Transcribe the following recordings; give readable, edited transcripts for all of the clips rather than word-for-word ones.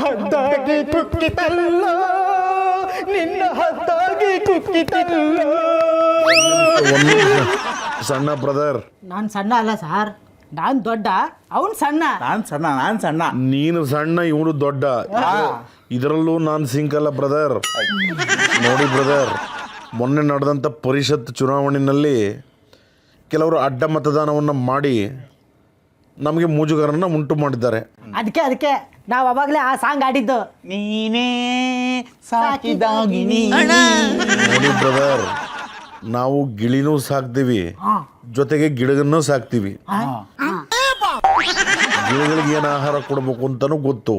ಹದ್ದಾಗಿ ಕುಕ್ಕಿತಲ್ಲ ನಿನ್ನ ಹದ್ದಾಗಿ ಕುಕ್ಕಿತಲ್ಲ. ಸಣ್ಣ ಬ್ರದರ್, ನಾನು ಸಣ್ಣ ಅಲ್ಲ ಸರ್, ನಾನು ದೊಡ್ಡ, ಅವನು ಸಣ್ಣ. ನಾನು ಸಣ್ಣ. ನೀನು ಸಣ್ಣ, ಇವನು ದೊಡ್ಡ. ಇದರಲ್ಲೂ ನಾನು ಸಿಂಕಲ್ಲ ಬ್ರದರ್. ನೋಡಿ ಬ್ರದರ್, ಮೊನ್ನೆ ನಡೆದಂಥ ಪರಿಷತ್ ಚುನಾವಣೆಯಲ್ಲಿ ಕೆಲವರು ಅಡ್ಡ ಮತದಾನವನ್ನು ಮಾಡಿ ನಮಗೆ ಮುಜುಗರನ್ನು ಉಂಟು ಮಾಡಿದ್ದಾರೆ. ಅದಕ್ಕೆ ನಾವು ಅವಾಗಲೇ ಆ ಸಾಂಗ್ ಆಡಿದ್ದು. ನೀನೇ ಸಾಕಿದಾಗಿನಿ. ನೋಡಿ ಬ್ರದರ್, ನಾವು ಗಿಳಿನೂ ಸಾಕ್ತೀವಿ, ಜೊತೆಗೆ ಗಿಡಗನ್ನೂ ಸಾಕ್ತೀವಿ. ಗಿಡಗಳಿಗೆ ಏನು ಆಹಾರ ಕೊಡಬೇಕು ಅಂತಾನೂ ಗೊತ್ತು,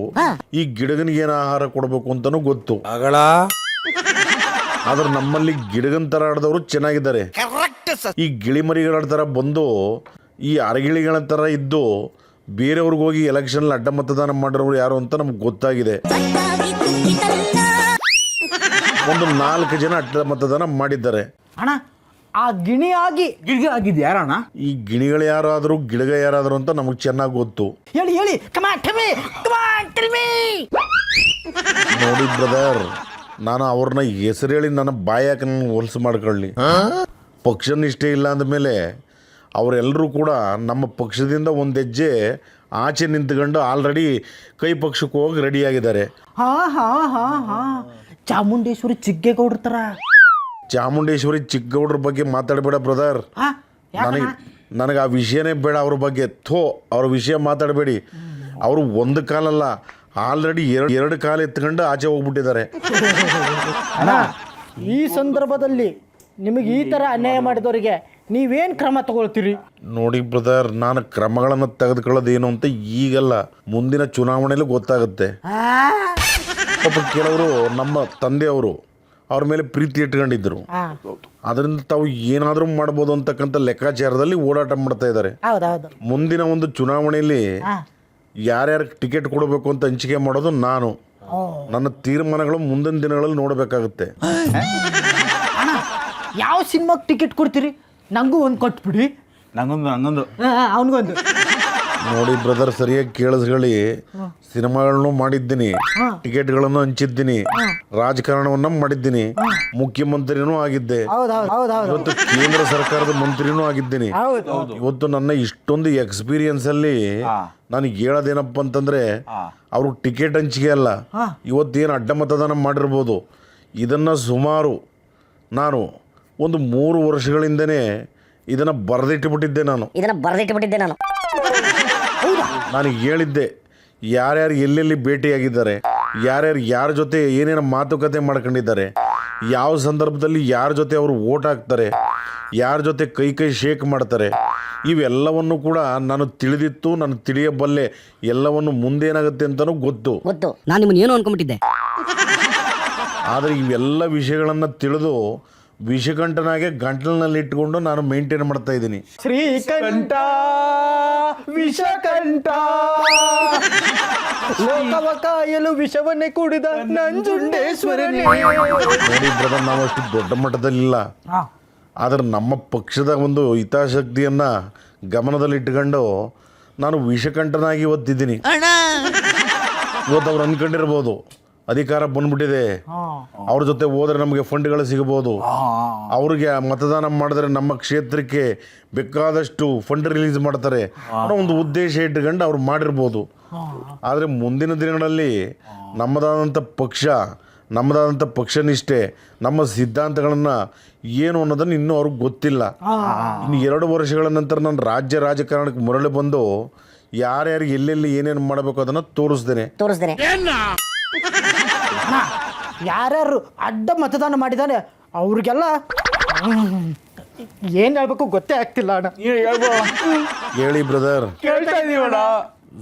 ಈ ಗಿಡಗನಿಗೆ ಏನು ಆಹಾರ ಕೊಡಬೇಕು ಅಂತಾನೂ ಗೊತ್ತು. ಆದ್ರೆ ನಮ್ಮಲ್ಲಿ ಗಿಡಗನ್ ತರ ಆಡಿದವರು ಚೆನ್ನಾಗಿದ್ದಾರೆ. ಈ ಗಿಳಿ ಮರಿಗಳ ತರ ಬಂದು ಈ ಅರಗಿಳಿಗಳ ತರ ಇದ್ದು ಬೇರೆಯವ್ರಿಗೆ ಹೋಗಿ ಎಲೆಕ್ಷನ್ ಅಡ್ಡ ಮತದಾನ ಮಾಡಿರೋರು ಯಾರು ಅಂತ ನಮ್ಗೆ ಗೊತ್ತಾಗಿದೆ. ಒಂದು 4 ಜನ ಅಡ್ಡ ಮತದಾನ ಮಾಡಿದ್ದಾರೆ. ಅಣ್ಣ, ಆ ಗಿಣಿಯಾಗಿ ಗಿಡಗ ಆಗಿದ್ದು ಯಾರಣ್ಣ? ಈ ಗಿಣಿಗಳು ಯಾರಾದರೂ ಗಿಡಗ ಯಾರಾದರೂ ಅಂತ ನಮಗೆ ಚೆನ್ನಾಗಿ ಗೊತ್ತು. ಹೇಳಿ ನೋಡಿ ಬ್ರದರ್, ನಾನು ಅವ್ರನ್ನ ಹೆಸರು ಹೇಳಿ ನನ್ನ ಬಾಯಾಕ ಹೊಲಸು ಮಾಡ್ಕೊಳ್ಳಿ. ಪಕ್ಷ ನಿಷ್ಠೆ ಇಲ್ಲ ಅಂದಮೇಲೆ ಅವರೆಲ್ಲರೂ ಕೂಡ ನಮ್ಮ ಪಕ್ಷದಿಂದ ಒಂದು ಹೆಜ್ಜೆ ಆಚೆ ನಿಂತ್ಕೊಂಡು ಆಲ್ರೆಡಿ ಕೈ ಪಕ್ಷಕ್ಕೆ ಹೋಗಿ ರೆಡಿಯಾಗಿದ್ದಾರೆ. ಚಾಮುಂಡೇಶ್ವರಿ ಚಿಕ್ಕೇಗೌಡ್ರ ಥರ. ಚಾಮುಂಡೇಶ್ವರಿ ಚಿಕ್ಕಗೌಡ್ರ ಬಗ್ಗೆ ಮಾತಾಡಬೇಡ ಬ್ರದರ್. ನನಗೆ ಆ ವಿಷಯನೇ ಬೇಡ. ಅವ್ರ ಬಗ್ಗೆ ಅವ್ರ ವಿಷಯ ಮಾತಾಡಬೇಡಿ. ಅವರು ಒಂದು ಕಾಲಲ್ಲ, ಆಲ್ರೆಡಿ ಎರಡು ಕಾಲ ಎತ್ಕೊಂಡು ಆಚೆ ಹೋಗ್ಬಿಟ್ಟಿದ್ದಾರೆ. ಈ ಸಂದರ್ಭದಲ್ಲಿ ನಿಮಗೆ ಈ ಥರ ಅನ್ಯಾಯ ಮಾಡಿದವರಿಗೆ ನೀವೇನು ಕ್ರಮ ತಗೊಳ್ತೀರಿ? ನೋಡಿ ಬ್ರದರ್, ನಾನು ಕ್ರಮಗಳನ್ನು ತೆಗೆದುಕೊಳ್ಳೋದೇನು ಅಂತ ಈಗಲ್ಲ, ಮುಂದಿನ ಚುನಾವಣೆಯಲ್ಲಿ ಗೊತ್ತಾಗುತ್ತೆ. ಪಾಪ ಕೆಲವರು ನಮ್ಮ ತಂದೆಯವರು ಅವ್ರ ಮೇಲೆ ಪ್ರೀತಿ ಇಟ್ಕೊಂಡಿದ್ರು. ಅದರಿಂದ ತಾವು ಏನಾದರೂ ಮಾಡ್ಬೋದು ಅಂತಕ್ಕಂಥ ಲೆಕ್ಕಾಚಾರದಲ್ಲಿ ಓಡಾಟ ಮಾಡ್ತಾ ಇದ್ದಾರೆ. ಮುಂದಿನ ಒಂದು ಚುನಾವಣೆಯಲ್ಲಿ ಯಾರ್ಯಾರಿಗೆ ಟಿಕೆಟ್ ಕೊಡಬೇಕು ಅಂತ ಹಂಚಿಕೆ ಮಾಡೋದು ನಾನು. ನನ್ನ ತೀರ್ಮಾನಗಳು ಮುಂದಿನ ದಿನಗಳಲ್ಲಿ ನೋಡಬೇಕಾಗುತ್ತೆ. ಯಾವ ಸಿನಿಮಾಗೆ ಟಿಕೆಟ್ ಕೊಡ್ತೀರಿ? ನಂಗೂ ಒಂದು ಕೊಟ್ಬಿಡಿ. ನಂಗೊಂದು ಅವನಿಗೊಂದು. ನೋಡಿ ಬ್ರದರ್, ಸರಿಯಾಗಿ ಕೇಳಿಸ್ಕೊಳ್ಳಿ. ಸಿನಿಮಾಗಳನ್ನು ಮಾಡಿದ್ದೀನಿ, ಟಿಕೆಟ್ಗಳನ್ನು ಹಂಚಿದ್ದೀನಿ, ರಾಜಕಾರಣವನ್ನ ಮಾಡಿದ್ದೀನಿ, ಮುಖ್ಯಮಂತ್ರಿನೂ ಆಗಿದ್ದೆ, ಇವತ್ತು ಕೇಂದ್ರ ಸರ್ಕಾರದ ಮಂತ್ರಿನೂ ಆಗಿದ್ದೀನಿ. ಇವತ್ತು ನನ್ನ ಇಷ್ಟೊಂದು ಎಕ್ಸ್ಪೀರಿಯನ್ಸ್ ಅಲ್ಲಿ ನಾನು ಹೇಳೋದೇನಪ್ಪ ಅಂತಂದ್ರೆ, ಅವರು ಟಿಕೆಟ್ ಹಂಚಿಕೆ ಅಲ್ಲ, ಇವತ್ತೇನು ಅಡ್ಡ ಮತದಾನ ಮಾಡಿರ್ಬೋದು, ಇದನ್ನ ಸುಮಾರು ನಾನು ಒಂದು 3 ವರ್ಷಗಳಿಂದನೇ ಇದನ್ನ ಬರೆದಿಟ್ಟುಬಿಟ್ಟಿದ್ದೆ ನಾನು. ನಾನು ಹೇಳಿದ್ದೆ ಯಾರ್ಯಾರು ಎಲ್ಲೆಲ್ಲಿ ಭೇಟಿಯಾಗಿದ್ದಾರೆ, ಯಾರ ಜೊತೆ ಏನೇನು ಮಾತುಕತೆ ಮಾಡ್ಕೊಂಡಿದ್ದಾರೆ, ಯಾವ ಸಂದರ್ಭದಲ್ಲಿ ಯಾರ ಜೊತೆ ಅವರು ಓಟ್ ಹಾಕ್ತಾರೆ, ಯಾರ ಜೊತೆ ಕೈ ಶೇಕ್ ಮಾಡ್ತಾರೆ, ಇವೆಲ್ಲವನ್ನು ಕೂಡ ನಾನು ತಿಳಿದಿತ್ತು, ನಾನು ತಿಳಿಯಬಲ್ಲೆ. ಎಲ್ಲವನ್ನು ಮುಂದೇನಾಗುತ್ತೆ ಅಂತಲೂ ಗೊತ್ತು. ನಾನು ನಿಮ್ಮನ್ನು ಏನು ಅನ್ಕೊಂಡ್ಬಿಟ್ಟಿದ್ದೆ. ಆದರೆ ಇವೆಲ್ಲ ವಿಷಯಗಳನ್ನು ತಿಳಿದು ವಿಷಕಂಠನಾಗೆ ಗಂಟಲಿನಲ್ಲಿ ಇಟ್ಕೊಂಡು ನಾನು ಮೇಂಟೈನ್ ಮಾಡ್ತಾ ಇದ್ದೀನಿ. ಶ್ರೀಕಂಠ ವಿಷಕಂಠ ಲೋಕವ ಕಾಯಲು ವಿಷವನ್ನೇ ಕುಡಿದ ನಂಜುಂಡೇಶ್ವರನೇ. ನೋಡಿ ಬ್ರದರ್, ನಾವು ಅಷ್ಟು ದೊಡ್ಡ ಮಟ್ಟದಲ್ಲಿಲ್ಲ, ಆದರೆ ನಮ್ಮ ಪಕ್ಷದ ಒಂದು ಹಿತಾಸಕ್ತಿಯನ್ನ ಗಮನದಲ್ಲಿಟ್ಟುಕೊಂಡು ನಾನು ವಿಷಕಂಠನಾಗಿ ಓದ್ತಿದ್ದೀನಿ. ಇವತ್ತು ಅವ್ರು ಅಂದ್ಕೊಂಡಿರ್ಬೋದು ಅಧಿಕಾರ ಬಂದ್ಬಿಟ್ಟಿದೆ, ಅವ್ರ ಜೊತೆ ಹೋದ್ರೆ ನಮಗೆ ಫಂಡ್ಗಳು ಸಿಗಬಹುದು, ಅವ್ರಿಗೆ ಮತದಾನ ಮಾಡಿದ್ರೆ ನಮ್ಮ ಕ್ಷೇತ್ರಕ್ಕೆ ಬೇಕಾದಷ್ಟು ಫಂಡ್ ರಿಲೀಸ್ ಮಾಡ್ತಾರೆ ಅನ್ನೋ ಒಂದು ಉದ್ದೇಶ ಇಟ್ಕೊಂಡು ಅವ್ರು ಮಾಡಿರ್ಬೋದು. ಆದರೆ ಮುಂದಿನ ದಿನಗಳಲ್ಲಿ ನಮ್ಮದಾದಂಥ ಪಕ್ಷ ನಿಷ್ಠೆ, ನಮ್ಮ ಸಿದ್ಧಾಂತಗಳನ್ನು ಏನು ಅನ್ನೋದನ್ನು ಇನ್ನೂ ಅವ್ರಿಗೆ ಗೊತ್ತಿಲ್ಲ. ಇನ್ನು 2 ವರ್ಷಗಳ ನಂತರ ನಾನು ರಾಜಕಾರಣಕ್ಕೆ ಮರಳಿ ಬಂದು ಯಾರ್ಯಾರು ಎಲ್ಲೆಲ್ಲಿ ಏನೇನು ಮಾಡಬೇಕು ಅದನ್ನು ತೋರಿಸ್ದೇನೆ. ಯಾರ್ಯಾರು ಅಡ್ಡ ಮತದಾನ ಮಾಡಿದಾನೆ ಅವ್ರಿಗೆಲ್ಲ ಏನ್ ಹೇಳ್ಬೇಕು ಗೊತ್ತೇ ಆಗ್ತಿಲ್ಲ ಅಣ್ಣ. ಹೇಳಿ ಬ್ರದರ್, ಕೇಳ್ತಾ ಇದೀವಣ್ಣ.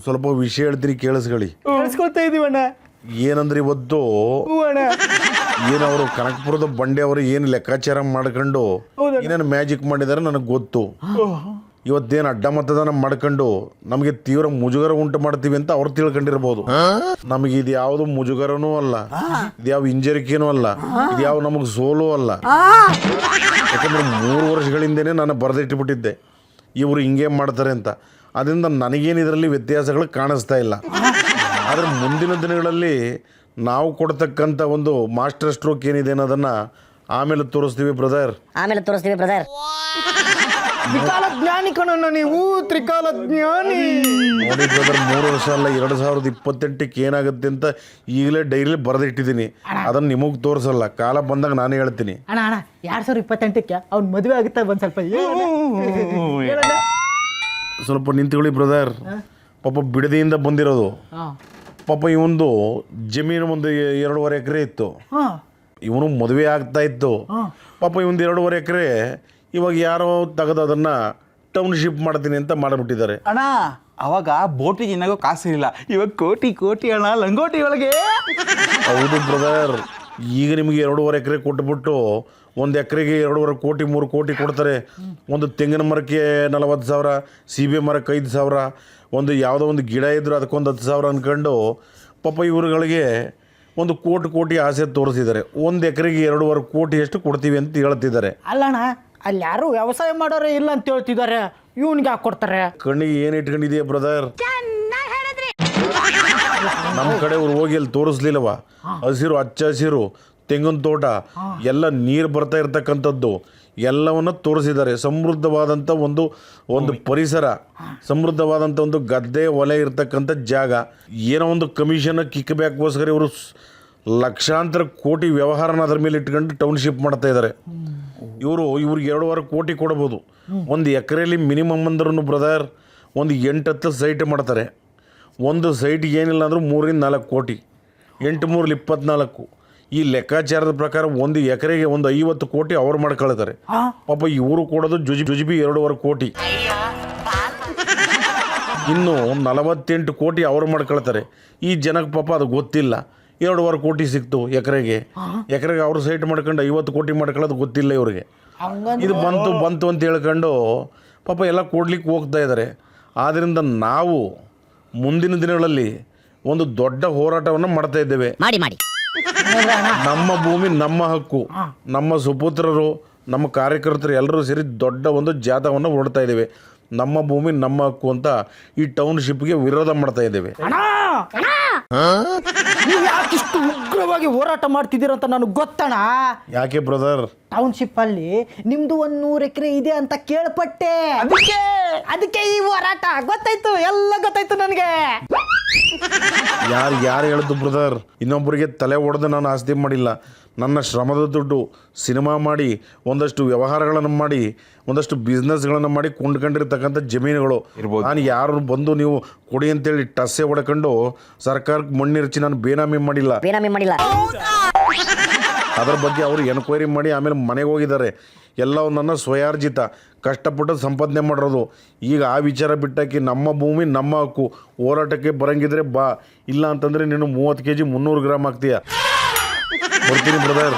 ಸ್ವಲ್ಪ ವಿಷಯ ಹೇಳ್ತೀನಿ, ಕೇಳಿಸ್ಕೊಳ್ಳಿ. ಕೇಳಿಸ್ಕೊಳ್ತಾ ಇದೀವಣ್ಣ. ಏನಂದ್ರೆ ಇವತ್ತು ಏನು ಅವರು ಕನಕಪುರದ ಬಂಡೆ ಅವರು ಏನು ಲೆಕ್ಕಾಚಾರ ಮಾಡ್ಕೊಂಡು ಏನೇನು ಮ್ಯಾಜಿಕ್ ಮಾಡಿದಾರೆ ನನಗೆ ಗೊತ್ತು. ಇವತ್ತೇನು ಅಡ್ಡ ಮತದಾನ ಮಾಡ್ಕೊಂಡು ನಮಗೆ ತೀವ್ರ ಮುಜುಗರ ಉಂಟು ಮಾಡ್ತೀವಿ ಅಂತ ಅವ್ರು ತಿಳ್ಕೊಂಡಿರ್ಬೋದು. ನಮಗೆ ಇದು ಯಾವುದು ಮುಜುಗರನೂ ಅಲ್ಲ, ಇದ್ಯಾವ ಹಿಂಜರಿಕೆನೂ ಅಲ್ಲ, ಇದ್ಯಾವ ನಮಗೆ ಸೋಲು ಅಲ್ಲ. ಯಾಕಂದ್ರೆ 3 ವರ್ಷಗಳಿಂದನೇ ನಾನು ಬರೆದಿಟ್ಟುಬಿಟ್ಟಿದ್ದೆ ಇವರು ಹಿಂಗೆ ಮಾಡ್ತಾರೆ ಅಂತ. ಅದರಿಂದ ನನಗೇನು ಇದರಲ್ಲಿ ವ್ಯತ್ಯಾಸಗಳು ಕಾಣಿಸ್ತಾ ಇಲ್ಲ. ಆದರೆ ಮುಂದಿನ ದಿನಗಳಲ್ಲಿ ನಾವು ಕೊಡ್ತಕ್ಕಂಥ ಒಂದು ಮಾಸ್ಟರ್ ಸ್ಟ್ರೋಕ್ ಏನಿದೆ ಅನ್ನೋದನ್ನು ಆಮೇಲೆ ತೋರಿಸ್ತೀವಿ ಬ್ರದರ್. ತ್ರಿಕಾಲ ಜ್ಞಾನಿ ಕಣಣ್ಣ ನೀವು, ತ್ರಿಕಾಲ ಜ್ಞಾನಿ. ನೋಡಿ ಬ್ರದರ್, 3 ವರ್ಷ ಅಲ್ಲ 2028ಕ್ಕೆ ಏನಾಗುತ್ತೆ ಅಂತ ಈಗಲೇ ಡೈರಿಲಿ ಬರೆದಿಟ್ಟಿದ್ದೀನಿ. ಅದನ್ನು ನಿಮಗೆ ತೋರಿಸಲ್ಲ, ಕಾಲ ಬಂದಾಗ ನಾನೇ ಹೇಳ್ತೀನಿ. ಅಣ್ಣ 2028ಕ್ಕೆ ಅವ್ನ ಮದುವೆ ಆಗುತ್ತೆ. ಬಂದು ಸ್ವಲ್ಪ ಹೇಳಣ್ಣ. ಸ್ವಲ್ಪ ನಿಂತ್ಕೊಳ್ಳಿ ಬ್ರದರ್. ಪಾಪ ಬಿಡದಿಯಿಂದ ಬಂದಿರೋದು. ಪಾಪ ಇವೊಂದು ಜಮೀನು ಒಂದು 2.5 ಎಕರೆ ಇತ್ತು. ಇವನು ಮದುವೆ ಆಗ್ತಾ ಇತ್ತು. ಪಾಪ ಇವೊಂದು 2.5 ಎಕರೆ ಇವಾಗ ಯಾರೋ ತೆಗೆದು ಅದನ್ನು ಟೌನ್ಶಿಪ್ ಮಾಡ್ತೀನಿ ಅಂತ ಮಾಡಿಬಿಟ್ಟಿದ್ದಾರೆ. ಅಣ್ಣ ಅವಾಗ ಬೋಟಿ ತಿನ್ನಾಗೋ ಕಾಸು ಇರಲಿಲ್ಲ, ಇವಾಗ ಕೋಟಿ ಅಣ್ಣ ಲಂಗೋಟಿ ಒಳಗೆ. ಹೌದು ಬ್ರದರ್, ಈಗ ನಿಮಗೆ 2.5 ಎಕರೆ ಕೊಟ್ಬಿಟ್ಟು 1 ಎಕರೆಗೆ 2.5 ಕೋಟಿ 3 ಕೋಟಿ ಕೊಡ್ತಾರೆ. ಒಂದು ತೆಂಗಿನ ಮರಕ್ಕೆ 40,000, ಸೀಬೆ ಮರಕ್ಕೆ 5,000, ಒಂದು ಯಾವುದೋ ಒಂದು ಗಿಡ ಇದ್ದರೂ ಅದಕ್ಕೊಂದು 10,000 ಅಂದ್ಕೊಂಡು ಪಾಪ ಇವ್ರುಗಳಿಗೆ ಒಂದು ಕೋಟಿ ಆಸೆ ತೋರಿಸಿದ್ದಾರೆ. 1 ಎಕರೆಗೆ 2.5 ಕೋಟಿ ಎಷ್ಟು ಕೊಡ್ತೀವಿ ಅಂತ ಹೇಳ್ತಿದ್ದಾರೆ. ಅಲ್ಲಣ್ಣ, ಅಲ್ಲಿ ಯಾರು ವ್ಯವಸಾಯ ಮಾಡೋರೇ ಇಲ್ಲ ಅಂತ ಹೇಳ್ತಿದ್ದಾರೆ, ಇವನ್ಗೆ ಯಾಕೆ ಕೊಡ್ತಾರೆ? ಕಣ್ಣಿಗೆ ಏನು ಇಟ್ಕೊಂಡಿದೆಯಾ ಬ್ರದರ್? ನಮ್ಮ ಕಡೆ ಅವ್ರು ಹೋಗಿ ಅಲ್ಲಿ ತೋರಿಸ್ಲಿಲ್ಲವ? ಹಸಿರು, ಹಚ್ಚ ಹಸಿರು ತೆಂಗಿನ ತೋಟ, ಎಲ್ಲ ನೀರು ಬರ್ತಾ ಇರ್ತಕ್ಕಂಥದ್ದು ಎಲ್ಲವನ್ನು ತೋರಿಸಿದ್ದಾರೆ. ಸಮೃದ್ಧವಾದಂಥ ಒಂದು ಪರಿಸರ, ಸಮೃದ್ಧವಾದಂಥ ಒಂದು ಗದ್ದೆ ಹೊಲ ಇರ್ತಕ್ಕಂಥ ಜಾಗ. ಏನೋ ಒಂದು ಕಮಿಷನ್ ಕಿಕ್ ಬ್ಯಾಕ್ಗೋಸ್ಕರ ಇವರು ಲಕ್ಷಾಂತರ ಕೋಟಿ ವ್ಯವಹಾರನ ಅದರ ಮೇಲೆ ಇಟ್ಕೊಂಡು ಟೌನ್ಶಿಪ್ ಮಾಡ್ತಾ ಇದ್ದಾರೆ. ಇವ್ರಿಗೆ 2.5 ಕೋಟಿ ಕೊಡ್ಬೋದು. 1 ಎಕರೆಯಲ್ಲಿ ಮಿನಿಮಮ್ ಅಂದ್ರೂ ಬ್ರದರ್ ಒಂದು 8-10 ಸೈಟ್ ಮಾಡ್ತಾರೆ. ಒಂದು ಸೈಟ್ಗೆ ಏನಿಲ್ಲ ಅಂದರೂ 3-4 ಕೋಟಿ, 8 3 24. ಈ ಲೆಕ್ಕಾಚಾರದ ಪ್ರಕಾರ 1 ಎಕರೆಗೆ ಒಂದು 50 ಕೋಟಿ ಅವ್ರು ಮಾಡ್ಕೊಳ್ತಾರೆ. ಪಾಪ ಇವರು ಕೊಡೋದು ಜುಜುಬಿ 2.5 ಕೋಟಿ. ಇನ್ನು 48 ಕೋಟಿ ಅವ್ರು ಮಾಡ್ಕೊಳ್ತಾರೆ. ಈ ಜನಕ್ಕೆ ಪಾಪ ಅದು ಗೊತ್ತಿಲ್ಲ. 2.5 ಕೋಟಿ ಸಿಕ್ತು ಎಕರೆಗೆ ಅವ್ರು ಸೈಟ್ ಮಾಡ್ಕೊಂಡು 50 ಕೋಟಿ ಮಾಡ್ಕೊಳ್ಳೋದು ಗೊತ್ತಿಲ್ಲ ಇವ್ರಿಗೆ. ಇದು ಬಂತು ಅಂತ ಹೇಳ್ಕೊಂಡು ಪಾಪ ಎಲ್ಲ ಕೊಡ್ಲಿಕ್ಕೆ ಹೋಗ್ತಾ ಇದ್ದಾರೆ. ಆದ್ದರಿಂದ ನಾವು ಮುಂದಿನ ದಿನಗಳಲ್ಲಿ ಒಂದು ದೊಡ್ಡ ಹೋರಾಟವನ್ನು ಮಾಡ್ತಾ ಇದ್ದೇವೆ. ನಮ್ಮ ಭೂಮಿ ನಮ್ಮ ಹಕ್ಕು, ನಮ್ಮ ಸುಪುತ್ರರು, ನಮ್ಮ ಕಾರ್ಯಕರ್ತರು ಎಲ್ಲರೂ ಸೇರಿ ದೊಡ್ಡ ಒಂದು ಜಾಥಾವನ್ನು ಹೊರಡ್ತಾ ಇದ್ದೇವೆ. ನಮ್ಮ ಭೂಮಿ ನಮ್ಮ ಹಕ್ಕು ಅಂತ ಈ ಟೌನ್ಶಿಪ್ಗೆ ವಿರೋಧ ಮಾಡ್ತಾ ಇದ್ದೇವೆ. ನೀವು ಯಾಕಿಷ್ಟು ಉಗ್ರವಾಗಿ ಹೋರಾಟ ಮಾಡ್ತಿದ್ದೀರ ಅಂತ ನನಗೆ ಗೊತ್ತಣ. ಯಾಕೆ ಬ್ರದರ್? ಟೌನ್ಶಿಪ್ ಅಲ್ಲಿ ನಿಮ್ದು 100 ಎಕರೆ ಇದೆ ಅಂತ ಕೇಳ್ಪಟ್ಟೆ. ಅದಕ್ಕೆ ಈ ಹೋರಾಟ. ಗೊತ್ತಾಯ್ತು, ಎಲ್ಲ ಗೊತ್ತಾಯ್ತು ನನಗೆ. ಯಾರು ಹೇಳಿದ್ದು ಬ್ರದರ್? ಇನ್ನೊಬ್ಬರಿಗೆ ತಲೆ ಹೊಡೆದು ನಾನು ಆಸ್ತಿ ಮಾಡಿಲ್ಲ. ನನ್ನ ಶ್ರಮದ ದುಡ್ಡು ಸಿನಿಮಾ ಮಾಡಿ, ಒಂದಷ್ಟು ವ್ಯವಹಾರಗಳನ್ನು ಮಾಡಿ, ಒಂದಷ್ಟು ಬಿಸ್ನೆಸ್ಗಳನ್ನು ಮಾಡಿ ಕೊಂಡ್ಕೊಂಡಿರ್ತಕ್ಕಂಥ ಜಮೀನುಗಳು. ನಾನು ಯಾರು ಬಂದು ನೀವು ಕೊಡಿ ಅಂತೇಳಿ ಟಸ್ಸೆ ಹೊಡ್ಕೊಂಡು ಸರ್ಕಾರಕ್ಕೆ ಮಣ್ಣಿರ್ಚಿ ನಾನು ಬೇನಾಮಿ ಮಾಡಿಲ್ಲ. ಅದರ ಬಗ್ಗೆ ಅವರು ಎನ್ಕ್ವೈರಿ ಮಾಡಿ ಆಮೇಲೆ ಮನೆಗೆ ಹೋಗಿದ್ದಾರೆ. ಎಲ್ಲವೂ ನನ್ನ ಸ್ವಯಾರ್ಜಿತ ಕಷ್ಟಪಟ್ಟು ಸಂಪಾದನೆ ಮಾಡಿರೋದು. ಈಗ ಆ ವಿಚಾರ ಬಿಟ್ಟಾಕಿ ನಮ್ಮ ಭೂಮಿ ನಮ್ಮ ಹಕ್ಕು ಹೋರಾಟಕ್ಕೆ ಬರಂಗಿದ್ರೆ ಬಾ, ಇಲ್ಲ ಅಂತಂದರೆ ನೀನು 30 kg 300 ಗ್ರಾಮ್ ಆಗ್ತೀಯ. ಬರ್ತೀನಿ ಬ್ರದರ್.